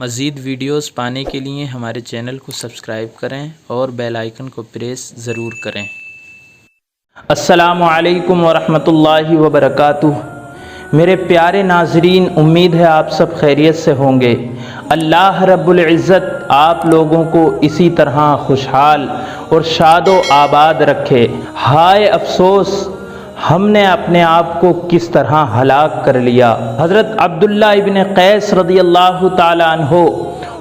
مزید ویڈیوز پانے کے لیے ہمارے چینل کو سبسکرائب کریں اور بیل آئیکن کو پریس ضرور کریں۔ السلام علیکم ورحمۃ اللہ وبرکاتہ۔ میرے پیارے ناظرین، امید ہے آپ سب خیریت سے ہوں گے۔ اللہ رب العزت آپ لوگوں کو اسی طرح خوشحال اور شاد و آباد رکھے۔ ہائے افسوس، ہم نے اپنے آپ کو کس طرح ہلاک کر لیا۔ حضرت عبداللہ ابن قیس رضی اللہ تعالی عنہ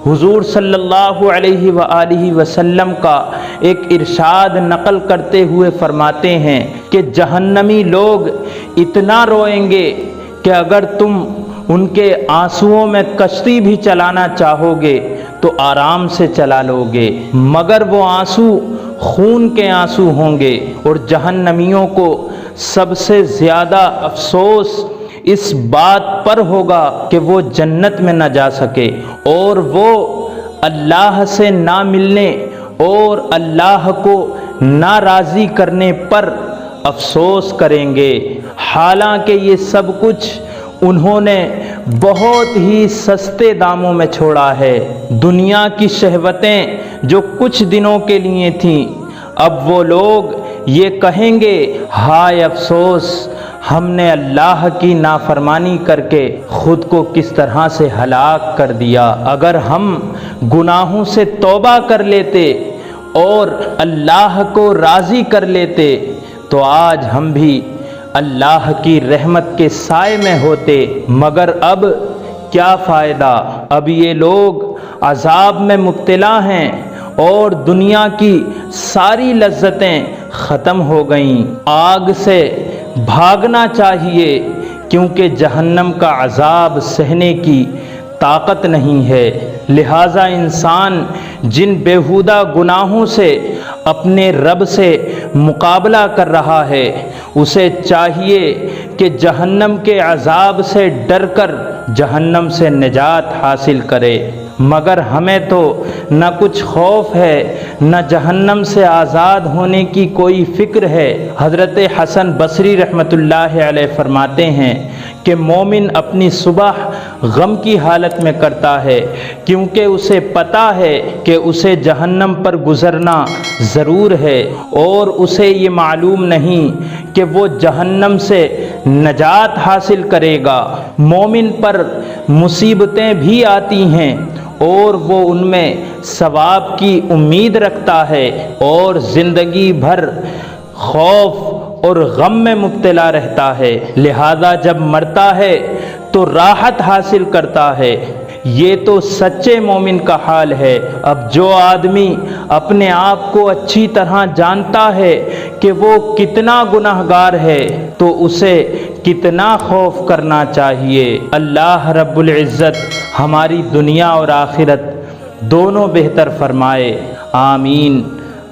حضور صلی اللہ علیہ وآلہ وسلم کا ایک ارشاد نقل کرتے ہوئے فرماتے ہیں کہ جہنمی لوگ اتنا روئیں گے کہ اگر تم ان کے آنسوؤں میں کشتی بھی چلانا چاہو گے تو آرام سے چلا لو گے، مگر وہ آنسو خون کے آنسو ہوں گے۔ اور جہنمیوں کو سب سے زیادہ افسوس اس بات پر ہوگا کہ وہ جنت میں نہ جا سکے، اور وہ اللہ سے نہ ملنے اور اللہ کو ناراضی کرنے پر افسوس کریں گے۔ حالانکہ یہ سب کچھ انہوں نے بہت ہی سستے داموں میں چھوڑا ہے۔ دنیا کی شہوتیں جو کچھ دنوں کے لیے تھیں، اب وہ لوگ یہ کہیں گے، ہائے افسوس، ہم نے اللہ کی نافرمانی کر کے خود کو کس طرح سے ہلاک کر دیا۔ اگر ہم گناہوں سے توبہ کر لیتے اور اللہ کو راضی کر لیتے تو آج ہم بھی اللہ کی رحمت کے سائے میں ہوتے، مگر اب کیا فائدہ؟ اب یہ لوگ عذاب میں مبتلا ہیں اور دنیا کی ساری لذتیں ختم ہو گئیں۔ آگ سے بھاگنا چاہیے، کیونکہ جہنم کا عذاب سہنے کی طاقت نہیں ہے۔ لہٰذا انسان جن بیہودہ گناہوں سے اپنے رب سے مقابلہ کر رہا ہے، اسے چاہیے کہ جہنم کے عذاب سے ڈر کر جہنم سے نجات حاصل کرے، مگر ہمیں تو نہ کچھ خوف ہے، نہ جہنم سے آزاد ہونے کی کوئی فکر ہے۔ حضرت حسن بصری رحمۃ اللہ علیہ فرماتے ہیں کہ مومن اپنی صبح غم کی حالت میں کرتا ہے، کیونکہ اسے پتہ ہے کہ اسے جہنم پر گزرنا ضرور ہے، اور اسے یہ معلوم نہیں کہ وہ جہنم سے نجات حاصل کرے گا۔ مومن پر مصیبتیں بھی آتی ہیں اور وہ ان میں ثواب کی امید رکھتا ہے، اور زندگی بھر خوف اور غم میں مبتلا رہتا ہے، لہذا جب مرتا ہے تو راحت حاصل کرتا ہے۔ یہ تو سچے مومن کا حال ہے۔ اب جو آدمی اپنے آپ کو اچھی طرح جانتا ہے کہ وہ کتنا گناہگار ہے تو اسے کتنا خوف کرنا چاہیے۔ اللہ رب العزت ہماری دنیا اور آخرت دونوں بہتر فرمائے، آمین۔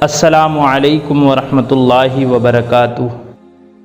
السلام علیکم ورحمۃ اللہ وبرکاتہ۔